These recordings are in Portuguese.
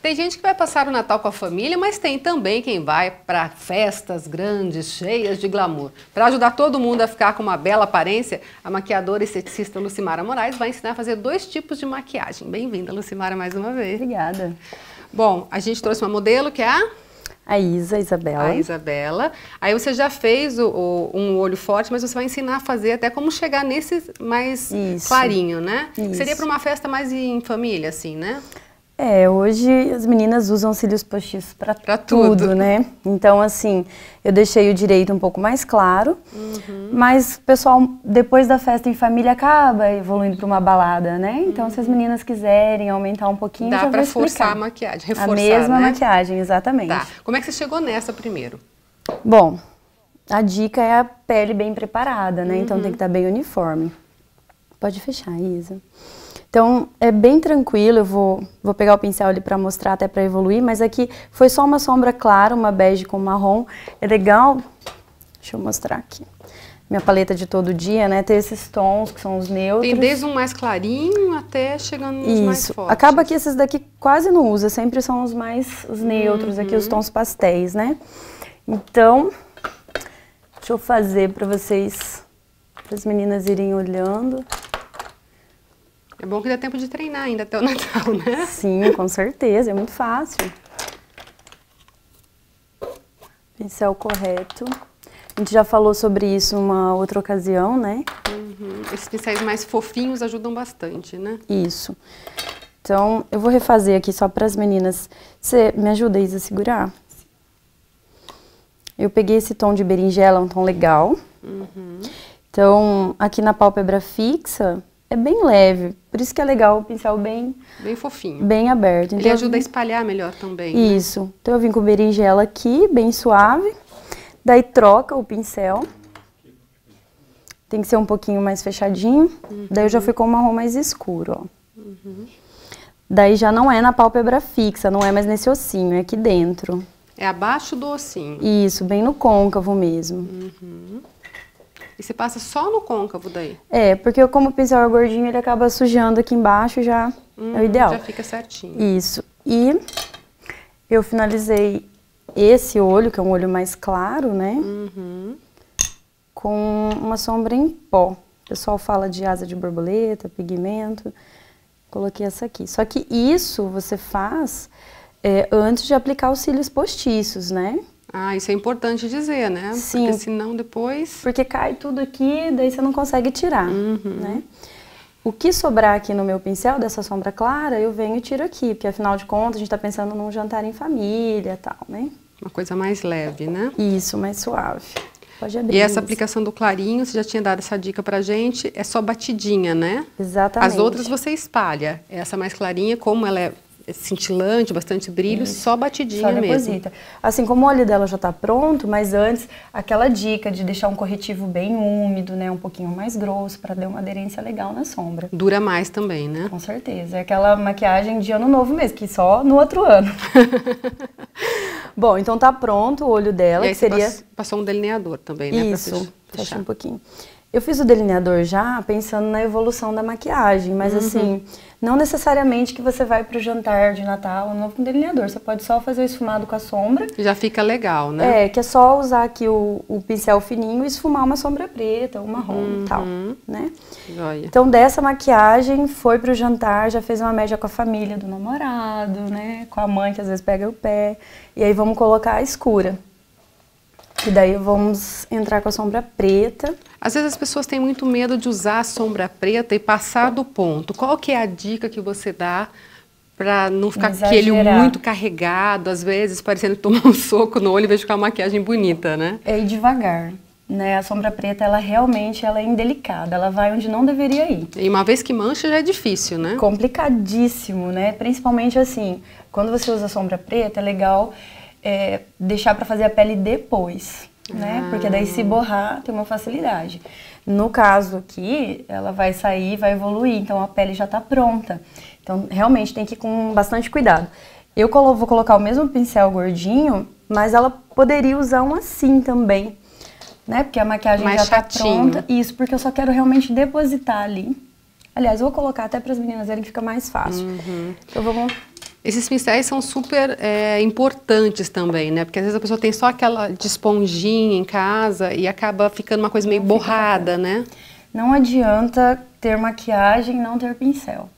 Tem gente que vai passar o Natal com a família, mas tem também quem vai para festas grandes, cheias de glamour. Para ajudar todo mundo a ficar com uma bela aparência, a maquiadora e esteticista Lucimara Moraes vai ensinar a fazer 2 tipos de maquiagem. Bem-vinda, Lucimara, mais uma vez. Obrigada. Bom, a gente trouxe uma modelo que é a Isabela. A Isabela. Aí você já fez um olho forte, mas você vai ensinar a fazer até como chegar nesse mais clarinho, né? Isso. Seria para uma festa mais em família, assim, né? Hoje as meninas usam cílios postiços pra tudo, né? Então, assim, eu deixei o direito um pouco mais claro, mas o pessoal, depois da festa em família, acaba evoluindo para uma balada, né? Então, se as meninas quiserem aumentar um pouquinho, dá para forçar a maquiagem, reforçar, a mesma né? maquiagem, exatamente. Tá. Como é que você chegou nessa primeiro? Bom, a dica é a pele bem preparada, né? Então, tem que estar bem uniforme. Pode fechar, Isa. Então, é bem tranquilo, eu vou pegar o pincel ali para mostrar até para evoluir, mas aqui foi só uma sombra clara, uma bege com marrom. É legal, deixa eu mostrar aqui, minha paleta de todo dia, né, ter esses tons que são os neutros. Tem desde um mais clarinho até chegando nos mais fortes. Acaba que esses daqui quase não usa, sempre são os neutros, aqui os tons pastéis, né. Então, deixa eu fazer para vocês, para as meninas irem olhando. É bom que dá tempo de treinar ainda até o Natal, né? Sim, com certeza, é muito fácil. Pincel correto. A gente já falou sobre isso uma outra ocasião, né? Esses pincéis mais fofinhos ajudam bastante, né? Isso. Então, eu vou refazer aqui só para as meninas. Você me ajuda, Isa, a segurar? Eu peguei esse tom de berinjela, um tom legal. Então, aqui na pálpebra fixa, é bem leve, por isso que é legal o pincel bem fofinho. Bem aberto. Então, ele ajuda a espalhar melhor também. Isso. Né? Então eu vim com berinjela aqui, bem suave. Daí troca o pincel. Tem que ser um pouquinho mais fechadinho. Daí eu já fui com um marrom mais escuro, ó. Daí já não é na pálpebra fixa, não é mais nesse ossinho, é aqui dentro. É abaixo do ossinho. Isso, bem no côncavo mesmo. E você passa só no côncavo daí? Porque como o pincel é gordinho, ele acaba sujando aqui embaixo, já é o ideal. Já fica certinho. Isso. E eu finalizei esse olho, que é um olho mais claro, né? Com uma sombra em pó. O pessoal fala de asa de borboleta, pigmento. Coloquei essa aqui. Só que isso você faz antes de aplicar os cílios postiços, né? Ah, isso é importante dizer, né? Sim. Porque senão depois... Porque cai tudo aqui, daí você não consegue tirar, né? O que sobrar aqui no meu pincel, dessa sombra clara, eu venho e tiro aqui. Porque, afinal de contas, a gente tá pensando num jantar em família e tal, né? Uma coisa mais leve, né? Isso, mais suave. Pode abrir. E essa aplicação do clarinho, você já tinha dado essa dica pra gente, é só batidinha, né? Exatamente. As outras você espalha. Essa mais clarinha, como ela é cintilante, bastante brilho, só batidinha só mesmo. Deposita. Assim, como o olho dela já tá pronto, mas antes, aquela dica de deixar um corretivo bem úmido, né? Um pouquinho mais grosso, para dar uma aderência legal na sombra. Dura mais também, né? Com certeza. É aquela maquiagem de ano novo mesmo, que só no outro ano. Bom, então tá pronto o olho dela, e aí que seria... Você passou um delineador também, né? Isso, fecha um pouquinho. Eu fiz o delineador já pensando na evolução da maquiagem, mas assim, não necessariamente que você vai pro jantar de Natal novo com delineador. Você pode só fazer o esfumado com a sombra. Já fica legal, né? Que é só usar aqui o pincel fininho e esfumar uma sombra preta, ou marrom e tal, né? Joia. Então, dessa maquiagem, foi pro jantar, já fez uma média com a família do namorado, né? Com a mãe, que às vezes pega o pé. E aí, vamos colocar a escura. E daí vamos entrar com a sombra preta. Às vezes as pessoas têm muito medo de usar a sombra preta e passar do ponto. Qual que é a dica que você dá para não ficar aquele muito carregado, às vezes parecendo tomar um soco no olho e vejo com a maquiagem bonita, né? É ir devagar, né? A sombra preta, ela realmente é indelicada, ela vai onde não deveria ir. E uma vez que mancha já é difícil, né? Complicadíssimo, né? Principalmente assim, quando você usa sombra preta, é legal deixar para fazer a pele depois, né? Porque daí se borrar tem uma facilidade. No caso aqui, ela vai sair, vai evoluir, então a pele já está pronta. Então realmente tem que ir com bastante cuidado. Eu vou colocar o mesmo pincel gordinho, mas ela poderia usar um assim também, né? Porque a maquiagem já está pronta. Isso, porque eu só quero realmente depositar ali. Aliás, eu vou colocar até para as meninas verem que fica mais fácil. Então vamos Esses pincéis são super importantes também, né? Porque às vezes a pessoa tem só aquela de esponjinha em casa e acaba ficando uma coisa meio borrada, né? Não adianta ter maquiagem e não ter pincel.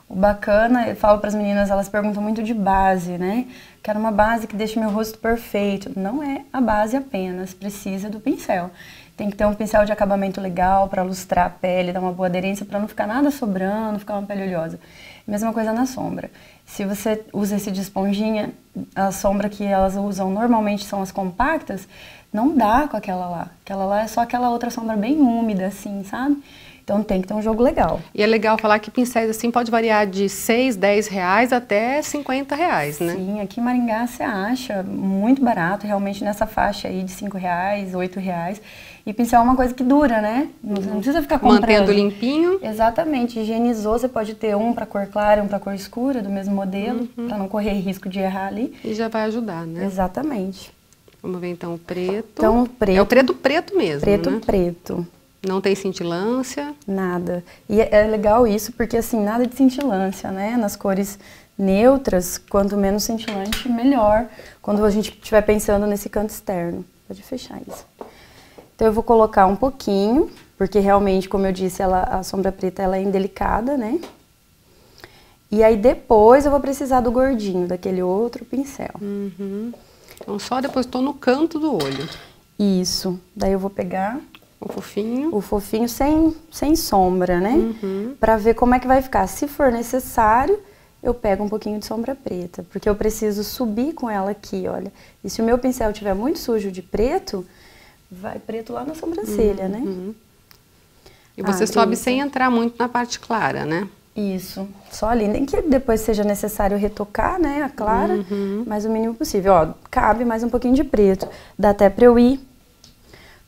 O bacana, eu falo para as meninas, elas perguntam muito de base, né? Quero uma base que deixe meu rosto perfeito. Não é a base apenas, precisa do pincel. Tem que ter um pincel de acabamento legal para lustrar a pele, dar uma boa aderência, para não ficar nada sobrando, ficar uma pele oleosa. Mesma coisa na sombra. Se você usa esse de esponjinha, a sombra que elas usam normalmente são as compactas, não dá com aquela lá. Aquela lá é só aquela outra sombra bem úmida, assim, sabe? Então tem que ter um jogo legal. E é legal falar que pincéis assim pode variar de 6, 10 reais até 50 reais, né? Sim, aqui em Maringá você acha muito barato, realmente nessa faixa aí de 5 reais, 8 reais. E pincel é uma coisa que dura, né? Não precisa ficar comprando. Mantendo limpinho. Exatamente. Higienizou, você pode ter um para cor clara e um para cor escura, do mesmo modelo, para não correr risco de errar ali. E já vai ajudar, né? Exatamente. Vamos ver então o preto. Então, o preto. É o preto mesmo, preto, né? Preto. Não tem cintilância? Nada. E é legal isso porque, assim, nada de cintilância, né? Nas cores neutras, quanto menos cintilante, melhor. Quando a gente estiver pensando nesse canto externo. Pode fechar isso. Então, eu vou colocar um pouquinho, porque realmente, como eu disse, a sombra preta ela é indelicada, né? E aí, depois, eu vou precisar do gordinho, daquele outro pincel. Uhum. Então, só depois estou no canto do olho. Isso. Daí, eu vou pegar... O fofinho. O fofinho sem sombra, né? Uhum. Pra ver como é que vai ficar. Se for necessário, eu pego um pouquinho de sombra preta, porque eu preciso subir com ela aqui, olha. E se o meu pincel estiver muito sujo de preto, vai preto lá na sobrancelha, né? E você sobe sem entrar muito na parte clara, né? Isso. Só ali. Nem que depois seja necessário retocar, né, a clara, mas o mínimo possível. Ó, cabe mais um pouquinho de preto. Dá até pra eu ir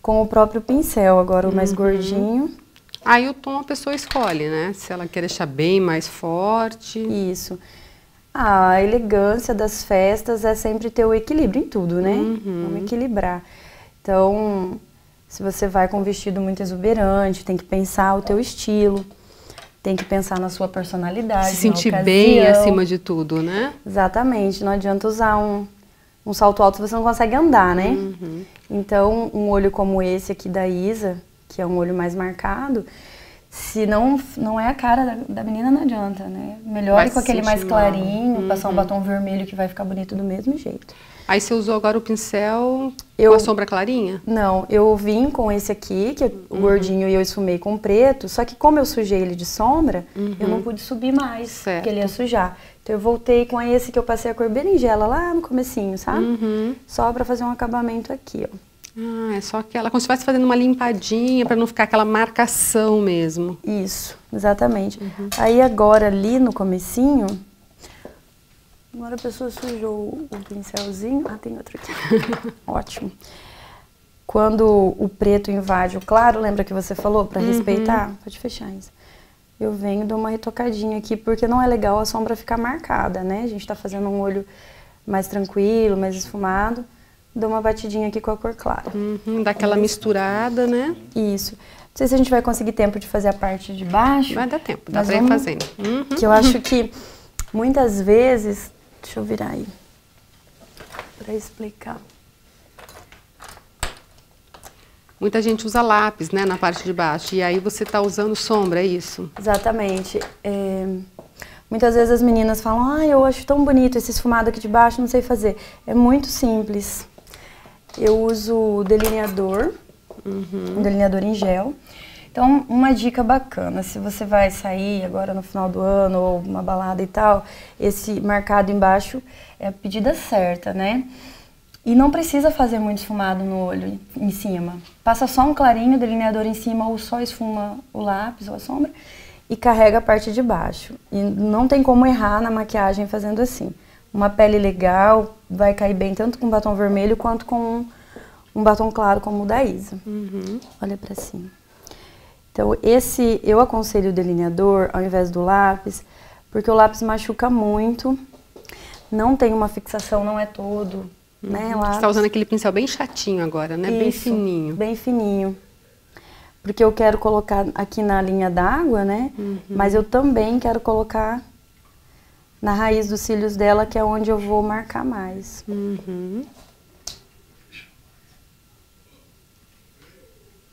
com o próprio pincel, agora o mais gordinho. Aí o tom a pessoa escolhe, né? Se ela quer deixar bem mais forte. Isso. A elegância das festas é sempre ter o equilíbrio em tudo, né? Vamos equilibrar. Então, se você vai com um vestido muito exuberante, tem que pensar o teu estilo, tem que pensar na sua personalidade, se sentir bem acima de tudo, né? Exatamente. Não adianta usar um salto alto se você não consegue andar, né? Então, um olho como esse aqui da Isa, que é um olho mais marcado, se não é a cara da menina, não adianta, né? Melhor ir com aquele mais clarinho, passar um batom vermelho que vai ficar bonito do mesmo jeito. Aí você usou agora o pincel com a sombra clarinha? Não, eu vim com esse aqui, que é o gordinho, e eu esfumei com preto, só que como eu sujei ele de sombra, eu não pude subir mais, porque ele ia sujar. Então eu voltei com esse que eu passei a cor berinjela lá no comecinho, sabe? Só pra fazer um acabamento aqui, ó. Ah, é só aquela, como se estivesse fazendo uma limpadinha pra não ficar aquela marcação mesmo. Isso, exatamente. Aí agora ali no comecinho, agora a pessoa sujou o pincelzinho. Ah, tem outro aqui. Ótimo. Quando o preto invade o claro, lembra que você falou pra respeitar? Pode fechar isso. Eu venho e dou uma retocadinha aqui, porque não é legal a sombra ficar marcada, né? A gente tá fazendo um olho mais tranquilo, mais esfumado. Dou uma batidinha aqui com a cor clara. Dá aquela misturada, né? Isso. Não sei se a gente vai conseguir tempo de fazer a parte de baixo. Vai dar tempo, dá pra ir fazendo. Que eu acho que muitas vezes... Deixa eu virar aí, pra explicar. Muita gente usa lápis, né, na parte de baixo. E aí você tá usando sombra, é isso? Exatamente. Muitas vezes as meninas falam, ah, eu acho tão bonito esse esfumado aqui de baixo, não sei fazer. É muito simples. Eu uso delineador, um delineador em gel. Então, uma dica bacana, se você vai sair agora no final do ano ou uma balada e tal, esse marcado embaixo é a pedida certa, né? E não precisa fazer muito esfumado no olho em cima. Passa só um clarinho, delineador em cima, ou só esfuma o lápis ou a sombra e carrega a parte de baixo. E não tem como errar na maquiagem fazendo assim. Uma pele legal vai cair bem tanto com batom vermelho quanto com um batom claro como o da Isa. Olha pra cima. Então, eu aconselho o delineador ao invés do lápis, porque o lápis machuca muito, não tem uma fixação, não é todo, né? Você está usando aquele pincel bem chatinho agora, né? Isso, bem fininho. Bem fininho. Porque eu quero colocar aqui na linha d'água, né? Mas eu também quero colocar na raiz dos cílios dela, que é onde eu vou marcar mais.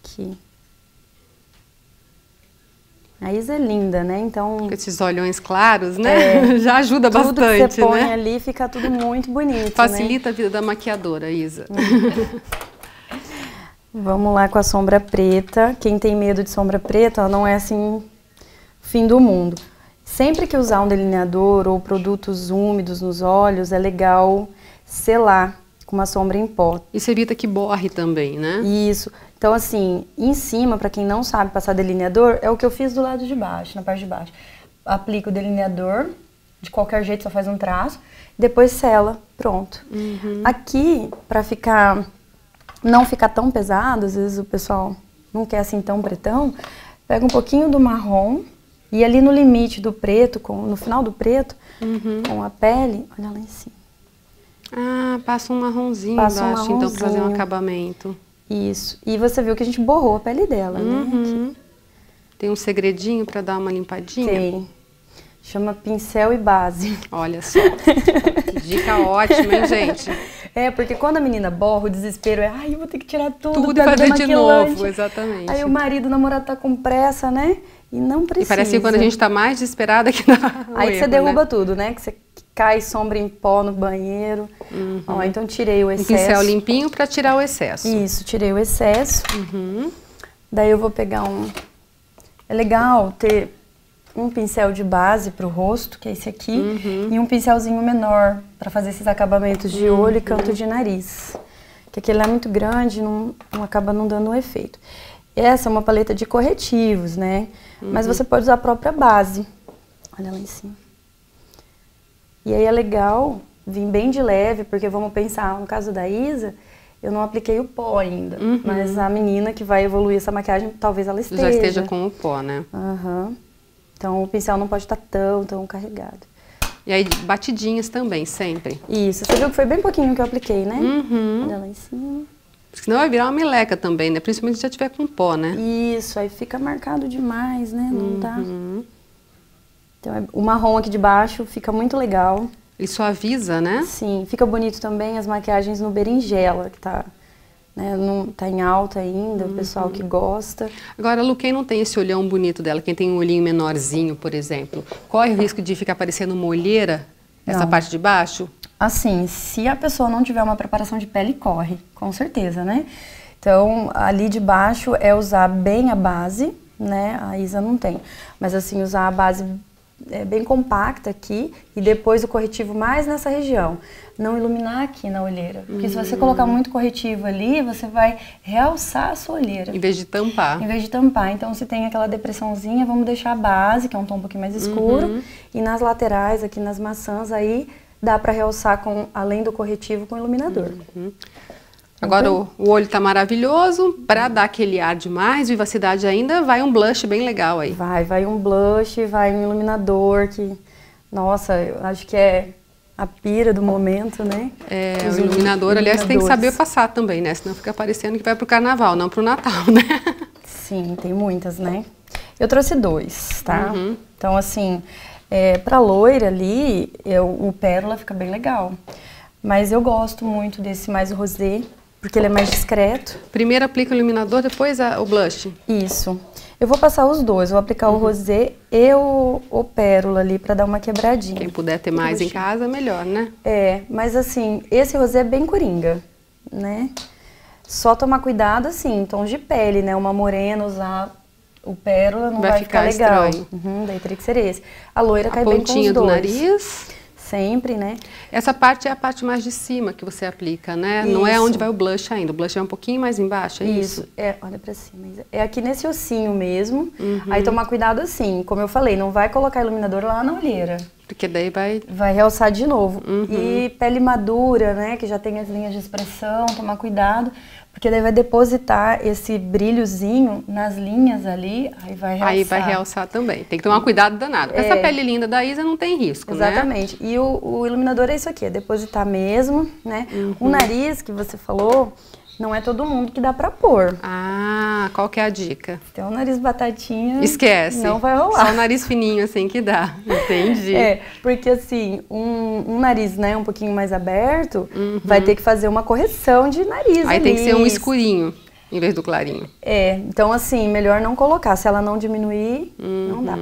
Aqui. A Isa é linda, né? Então... Com esses olhões claros, né? Já ajuda bastante, né? Tudo que você põe ali fica tudo muito bonito, Facilita a vida da maquiadora, Isa. Vamos lá com a sombra preta. Quem tem medo de sombra preta, ela não é assim, fim do mundo. Sempre que usar um delineador ou produtos úmidos nos olhos, é legal selar com uma sombra em pó. Isso evita que borre também, né? Isso. Então, assim, em cima, para quem não sabe passar delineador, é o que eu fiz do lado de baixo, na parte de baixo. Aplica o delineador, de qualquer jeito, só faz um traço, depois sela, pronto. Aqui, para não ficar tão pesado, às vezes o pessoal não quer assim tão pretão, pega um pouquinho do marrom e ali no limite do preto, no final do preto, com a pele, olha lá em cima. Ah, passa um marronzinho embaixo, então, para fazer um acabamento. Isso. E você viu que a gente borrou a pele dela, né? Aqui. Tem um segredinho para dar uma limpadinha? Tem. Chama pincel e base. Olha só. Que dica ótima, hein, gente? É, porque quando a menina borra, o desespero é, ai, eu vou ter que tirar tudo e fazer de novo, exatamente. Aí o marido, o namorado tá com pressa, né? E não precisa. E parece que quando a gente tá mais desesperada que dá aí você derruba tudo, né? Que você cai sombra em pó no banheiro. Ó, então tirei o excesso. Um pincel limpinho para tirar o excesso. Isso, tirei o excesso. Daí eu vou pegar É legal ter um pincel de base para o rosto, que é esse aqui, e um pincelzinho menor para fazer esses acabamentos de olho e canto de nariz. Que aquele é muito grande, não acaba não dando um efeito. Essa é uma paleta de corretivos, né? Mas você pode usar a própria base. Olha lá em cima. E aí é legal vir bem de leve, porque vamos pensar, no caso da Isa, eu não apliquei o pó ainda. Mas a menina que vai evoluir essa maquiagem, talvez ela esteja. Já esteja com o pó, né? Então o pincel não pode estar tão carregado. E aí batidinhas também, sempre. Isso, você viu que foi bem pouquinho que eu apliquei, né? Olha lá em cima. Senão vai virar uma meleca também, né? Principalmente se já tiver com pó, né? Isso, aí fica marcado demais, né? Não dá. Então o marrom aqui de baixo fica muito legal. E suaviza, né? Sim, fica bonito também as maquiagens no berinjela, que tá, né, não, tá em alta ainda, o pessoal que gosta. Agora, Lu, quem não tem esse olhão bonito dela, quem tem um olhinho menorzinho, por exemplo, corre o risco de ficar parecendo uma olheira, essa parte de baixo? Assim, se a pessoa não tiver uma preparação de pele, corre, com certeza, né? Então, ali de baixo é usar bem a base, né? A Isa não tem. Mas assim, usar a base bem compacta aqui e depois o corretivo mais nessa região. Não iluminar aqui na olheira. Porque se você colocar muito corretivo ali, você vai realçar a sua olheira. Em vez de tampar. Em vez de tampar. Então, se tem aquela depressãozinha, vamos deixar a base, que é um tom um pouquinho mais escuro. E nas laterais, aqui nas maçãs, aí dá pra realçar além do corretivo com iluminador. Agora o olho tá maravilhoso, para dar aquele ar de mais vivacidade ainda, vai um blush bem legal aí. Vai um blush, vai um iluminador que, nossa, eu acho que é a pira do momento, né? O iluminador, aliás, tem que saber passar também, né? Senão fica parecendo que vai pro carnaval, não pro Natal, né? Sim, tem muitas, né? Eu trouxe 2, tá? Então, assim, pra loira ali, o pérola fica bem legal. Mas eu gosto muito desse mais rosé, porque ele é mais discreto. Primeiro aplica o iluminador, depois o blush? Isso. Eu vou passar os dois, vou aplicar o rosé e o pérola ali pra dar uma quebradinha. Quem puder ter mais em casa, melhor, né? Mas assim, esse rosé é bem coringa, né? Só tomar cuidado, assim, em tons de pele, né? Uma morena usar o pérola não vai ficar legal. Daí teria que ser esse. A loira cai bem com os dois. A pontinha do nariz. Sempre, né? Essa parte é a parte mais de cima que você aplica, né? Isso. Não é onde vai o blush ainda. O blush é um pouquinho mais embaixo, é isso? Olha pra cima. É aqui nesse ossinho mesmo. Aí tomar cuidado assim, como eu falei, não vai colocar iluminador lá na olheira. Porque daí vai realçar de novo. E pele madura, né? Que já tem as linhas de expressão, tomar cuidado. Porque daí vai depositar esse brilhozinho nas linhas ali, aí vai realçar. Aí vai realçar também. Tem que tomar cuidado danado. Essa pele linda da Isa não tem risco, Exatamente. Né? E o iluminador é isso aqui, é depositar mesmo, né? O nariz que você falou, não é todo mundo que dá pra pôr. Ah, qual que é a dica? Tem um nariz batatinha, esquece. Não vai rolar. Só o nariz fininho assim que dá, entendi. Porque assim, um nariz, né, um pouquinho mais aberto, vai ter que fazer uma correção de nariz. Aí tem que ser um escurinho, em vez do clarinho. Então assim, melhor não colocar. Se ela não diminuir, não dá.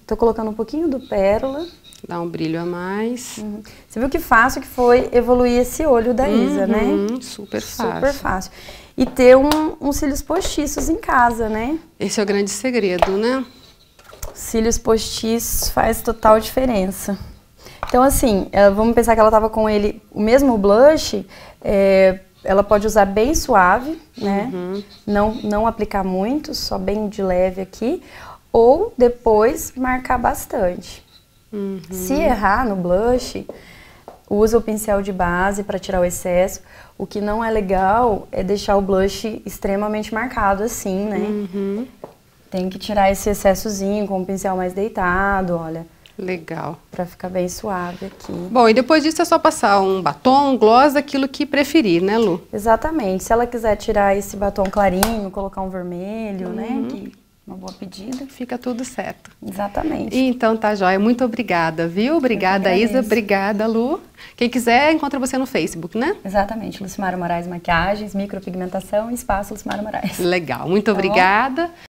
Tô colocando um pouquinho do pérola. Dá um brilho a mais. Você viu que fácil que foi evoluir esse olho da Isa, né? Super fácil. Super fácil. E ter uns cílios postiços em casa, né? Esse é o grande segredo, né? Cílios postiços faz total diferença. Então assim, vamos pensar que ela tava com ele, o mesmo blush, ela pode usar bem suave, né? Não aplicar muito, só bem de leve aqui. Ou depois marcar bastante. Se errar no blush, usa o pincel de base para tirar o excesso. O que não é legal é deixar o blush extremamente marcado assim, né? Tem que tirar esse excessozinho com o pincel mais deitado, olha. Legal. Pra ficar bem suave aqui. Bom, e depois disso é só passar um batom, um gloss, aquilo que preferir, né, Lu? Exatamente. Se ela quiser tirar esse batom clarinho, colocar um vermelho, né? Uma boa pedida. Fica tudo certo. Exatamente. Então tá joia. Muito obrigada, viu? Obrigada, Isa. Obrigada, Lu. Quem quiser, encontra você no Facebook, né? Exatamente. Lucimara Moraes Maquiagens, Micropigmentação e Espaço Lucimara Moraes. Legal. Muito obrigada.